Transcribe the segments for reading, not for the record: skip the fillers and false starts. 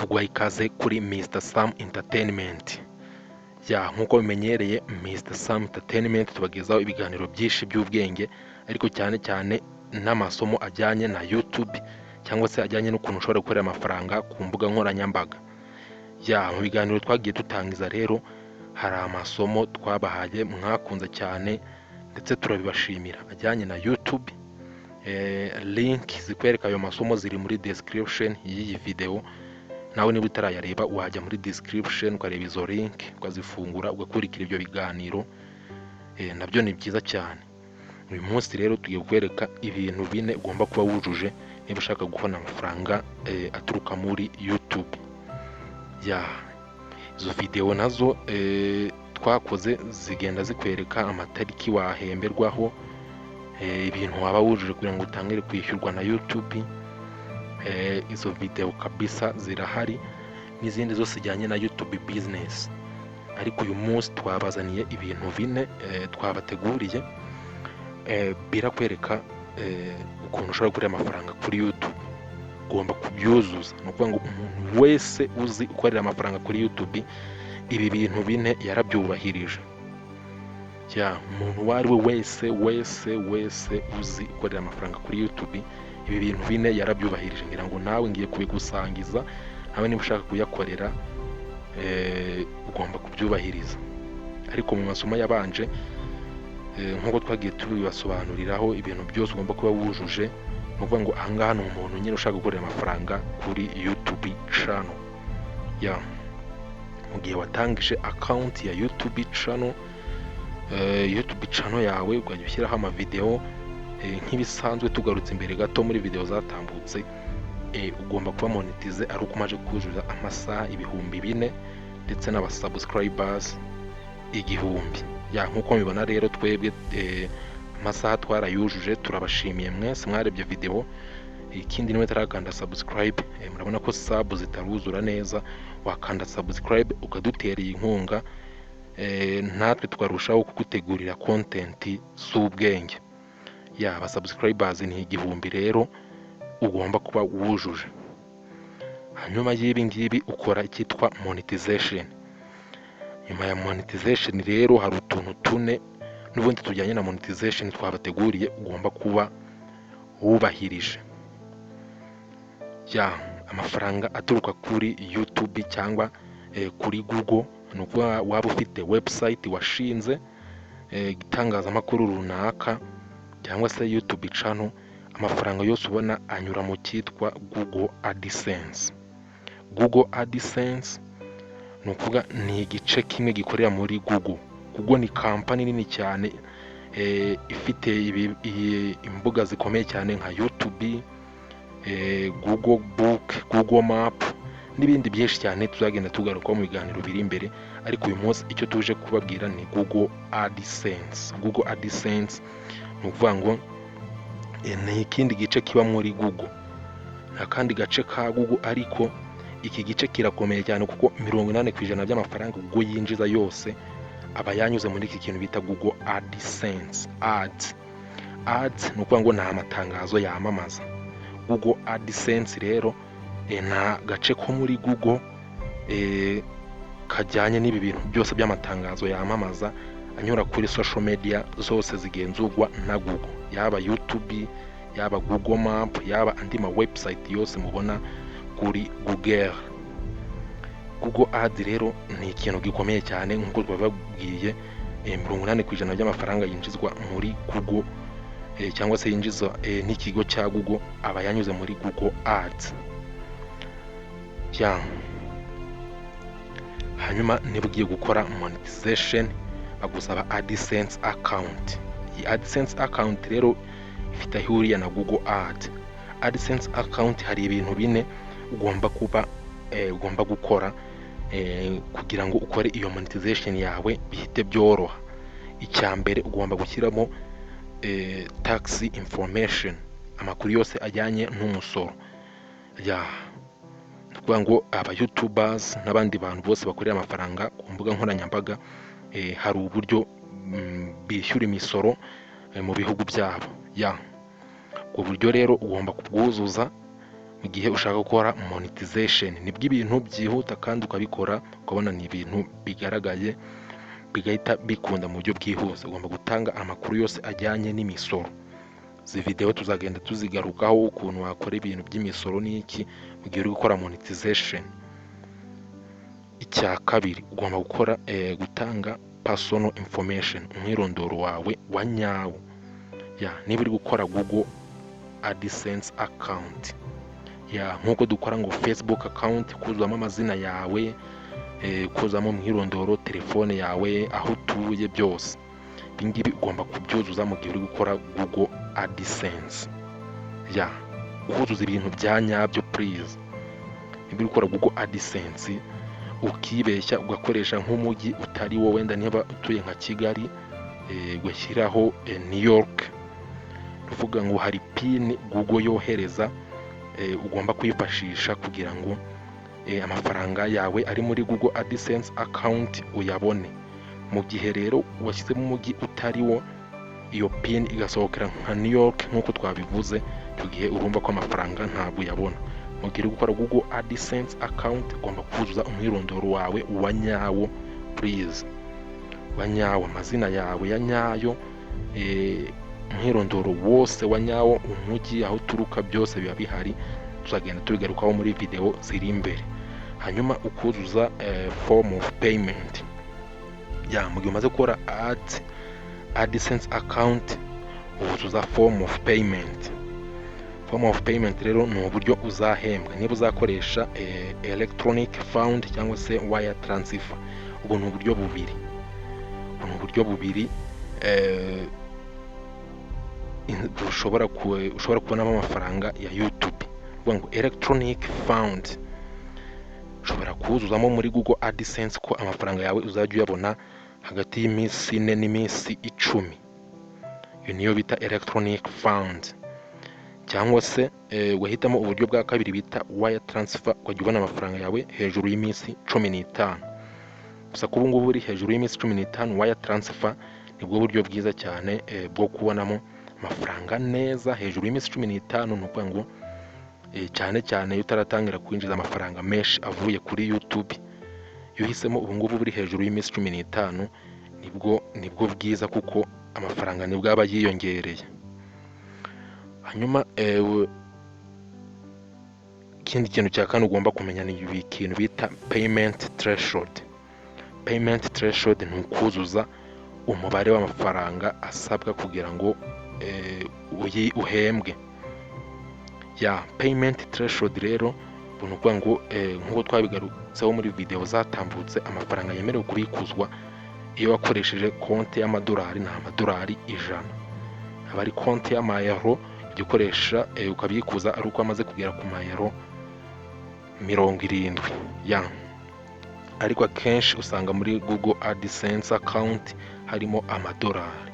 tugwaye ikaze kuri Mr. Sam Entertainment. Nkuko bimenyereye Mr. Sam Entertainment tubagezaho ibiganiro byinshi by'ubwenge, ariko cyane cyane n'amasomo ajyanye na YouTube cyangwa se ajyanye n'ukuntu ushobora gukorera amafaranga ku mbuga nkoranyambaga. Mu biganiro twagiye dutangiza rero hari amasomo twabahaye mwakunze cyane ndetse turabibashimira ajyanye na YouTube. Link zikwereka ayo masomo ziri muri description y'iyi video. Nawe niba utarayareba wajya muri description ukareba izo link ukazifungura ugakurikira ibyo biganiro. Nabyo ni byiza cyane. Uyu munsi rero tugiye kwereka ibintu bine ugomba kuba wujuje niba ushaka kubona amafaranga aturuka muri YouTube. Izo video nazo twakoze zigenda zikwereka amatariki wahemberwaho, ibintu waba wujuje kugira ngo utangire kwishyurwa na YouTube. Izo video kabisa zirahari n'izindi zose zijyanye na YouTube business, ariko uyu munsi twabazaniye ibintu bine twabateguriye birakwereka ukuntu ushobora gukorera amafaranga kuri YouTube. Ugomba kubyuzuza, ni ukuvuga ngo umuntu wese uzi ukorera amafaranga kuri YouTube ibi bintu bine yarabyubahirije. Umuntu uwo ari we wese uzi ukorera amafaranga kuri YouTube ibi bintu bine yarabyubahirije. Ngira ngo nawe ngiye kubigusangiza, nawe niba ushaka kuyakorera ugomba kubyubahiriza. Ariko mu masomo yabanje nk'uko twagiye tubibasobanuriraho ibintu byose ugomba kuba wujuje, ni ukuvuga ngo ahangaha ni umuntu nyine ushaka gukorera amafaranga kuri YouTube channel. Mu gihe watangije account ya YouTube channel, YouTube channel yawe ukajya ushyiraho amavideo nk'ibisanzwe. Tugarutse imbere gato muri video zatambutse, ugomba kuba monetize ari uko umaze kuzuza amasaha 4,000 ndetse n'abasubscribers 1,000. Nkuko mubibona rero twebwe amasaha twarayujuje, turabashimiye mwese mwarebye video. Ikindi niwe tarakanda subscribe, murabona ko sub zitaruzura neza, wakanda subscribe ukaduterera inkunga, natwe twarushaho kugutegurira content z'ubwenge. Aba subscribers ni 1,000 rero ugomba kuba wujuje. Hanyuma y'ibi ngibi ukora icyitwa monetization. Nyuma ya monetization rero hari utuntu tune n'ubundi tujyanye na monetization twabateguriye ugomba kuba wubahirije. Amafaranga aturuka kuri YouTube cyangwa kuri Google, ni ukuvuga waba ufite website washinze, itangazamakuru runaka cyangwa se YouTube channel, amafaranga yose ubona anyura mu cyitwa Google Adsense. Google Adsense ni ukuvuga ni igice kimwe gikorera muri Google. Google ni company nini cyane ifite imbuga zikomeye cyane nka YouTube, Google Book, Google Map n'ibindi byinshi cyane tuzagenda tugaruka mu biganiro biri imbere. Ariko uyu munsi icyo tuje kubabwira ni Google Adsense. Google Adsense ni ukuvuga ngo ni ikindi gice kiba muri Google, nta kandi gace ka Google, ariko iki gice kirakomeye cyane kuko 80% by'amafaranga Google yinjiza yose aba yanyuze muri iki kintu bita Google Adsense. Ads ni ukuvuga ngo ni amatangazo yamamaza. Google Adsense rero nta gace ko muri Google kajyanye n'ibi bintu byose by'amatangazo yamamaza anyura kuri social media zose zigenzurwa na Google, yaba YouTube, yaba Google Map, yaba andi ma website yose mubona kuri Google. Google Ads rero ni ikintu gikomeye cyane nk'uko twababwiye. 80% by'amafaranga yinjizwa muri Google cyangwa se yinjiza n'ikigo cya Google aba yanyuze muri Google Ads. Hanyuma niba ugiye gukora monetization bagusaba Adsense account. Iyi Adsense account rero ifite ihuriye na Google Ads. Adsense account hari ibintu bine ugomba gukora kugira ngo ukore iyo monetization yawe bihite byoroha. Icyambere ugomba gushyiramo tax information, amakuru yose ajyanye n'umusoro. Kuvuga ngo aba YouTubers n'abandi bantu bose bakorera amafaranga ku mbuga nkoranyambaga hari uburyo bishyura imisoro mu bihugu byabo. Ubwo buryo rero ugomba kubwuzuza mu gihe ushaka gukora monetization. Nibwo ibintu byihuta kandi ukabikora ukabona ni ibintu bigaragaye bigahita bikunda mu buryo bwihuse. Ugomba gutanga amakuru yose ajyanye n'imisoro. Izi video tuzagenda tuzigarukaho ukuntu wakora ibintu by'imisoro n'iki mu gihe uri gukora monetization. Icya kabiri, ugomba gutanga personal information, umwirondoro wawe wa nyawo. Niba uri gukora Google Adsense account, nkuko dukora ngo Facebook account, kuzamo amazina yawe, kuzamo umwirondoro, telefone yawe, aho utuye, byose ibingibi ugomba kubyuzuza mu gihe uri gukora Google Adsense. Uzuza ibintu bya nyabyo please. Niba uri gukora Google Adsense ukibeshya ugakoresha nk'umujyi utari wo, wenda niba utuye nka Kigali ugashyiraho New York, uvuga ngo hari pin Google yohereza ugomba kwifashisha kugira ngo amafaranga yawe ari muri Google Adsense account uyabone. Mu gihe rero washyizemo umujyi utari wo, iyo pin igasohokera nka New York nk'uko twabivuze, icyo gihe urumva ko amafaranga ntabwo uyabona. Mu gihe uri gukora Google Adsense account ugomba kuzuza umwirondoro wawe wa nyawo please, wa nyawo, amazina yawe ya nyayo, umwirondoro wose wa nyawo, umujyi, aho uturuka, byose biba bihari. Tuzagenda tubigarukaho muri video ziri imbere. Hanyuma ukuzuza form of payment. Mu gihe umaze gukora Adsense account uzuza form of payment. Form of payment rero ni uburyo uzahembwa niba uzakoresha electronic fund cyangwa se wire transfer. Ubu ni uburyo bubiri ushobora kubonamo amafaranga ya YouTube. Uvuga ngo electronic fund ushobora kuzuzamo muri Google Adsense ko amafaranga yawe uzajya uyabona hagati y'iminsi 4 n'iminsi 10. Iyo niyo bita electronic fund. Cyangwa se wahitamo uburyo bwa kabiri bita wire transfer, ukajya ubona amafaranga yawe hejuru y'iminsi 15. Gusa kubu ngubu uri hejuru y'iminsi 15, wire transfer nibwo buryo bwiza cyane bwo kubonamo amafaranga neza hejuru y'iminsi 15. Ni ukuvuga ngo cyane cyane utaratangira kwinjiza amafaranga menshi avuye kuri YouTube, iyo uhisemo ubu ngubu buri hejuru y'iminsi 15 nibwo bwiza, kuko amafaranga nibwo aba yiyongereye. Hanyuma ikindi kintu cya kane ugomba kumenya ni ikintu bita payment threshold. Payment threshold ni ukuzuza umubare w'amafaranga asabwa kugira ngo uhembwe. Payment threshold rero ni ukuvuga ngo nk'uko twabigarutseho muri video zatambutse, amafaranga yemerewe kubikuzwa iyo wakoresheje konti y'amadolari ni amadolari 100. Aba ari konti y'amayero ujya ukoresha ukabikuza ari uko amaze kugera ku mayero 70. Ariko akenshi usanga muri Google Adsense account harimo amadolari.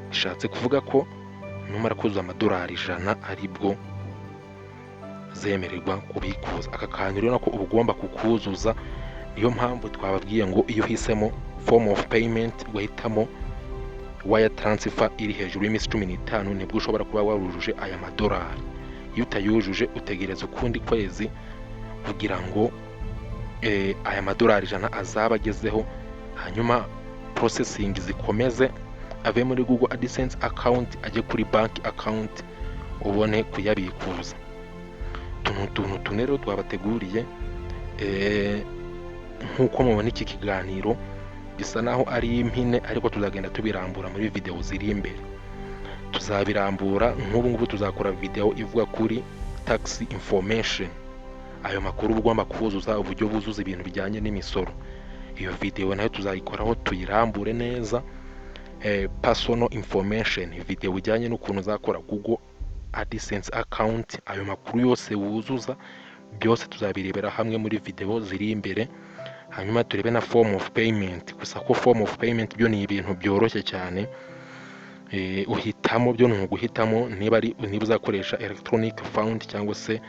Bishatse kuvuga ko numara kuzuza amadolari 100 aribwo zemererwa kubikuza. Aka kantu rero nako uba ugomba kukuzuza. Niyo mpamvu twababwiye ngo iyo uhisemo form of payment ugahitamo wire transfer iri hejuru y'iminsi 15 nibwo ushobora kuba warujuje aya madolari. Iyo utayujuje utegereza ukundi kwezi kugira ngo aya madolari 100 azaba agezeho, hanyuma processing zikomeze ave muri Google Adsense account ajye kuri bank account ubone kuyabikuza. Tuntu rero twabateguriye nk'uko mubona iki kiganiro bisa naho ari impine, ariko tuzagenda tubirambura muri video ziri imbere. Tuzabirambura nk'ubu ngubu tuzakora video ivuga kuri tax information, ayo makuru ugomba kuzuza, uburyo buzuza ibintu bijyanye n'imisoro. Iyo video nayo tuzayikoraho tuyirambure neza. Personal information, video bijyanye n'ukuntu uzakora Google Adsense account, ayo makuru yose wuzuza byose tuzabirebera hamwe muri video ziri imbere. Hanyuma turebe na form of payment. Gusa ko form of payment byo ni ibintu byoroshye cyane, uhitamo byo ni uguhitamo niba uzakoresha electronic fund cyangwa se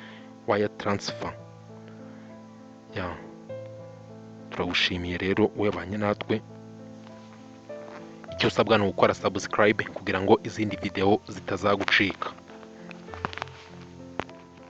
wire transfer. Turagushimiye rero webanye natwe. Icyo usabwa ni gukora subscribe kugira ngo izindi video zitazagucika.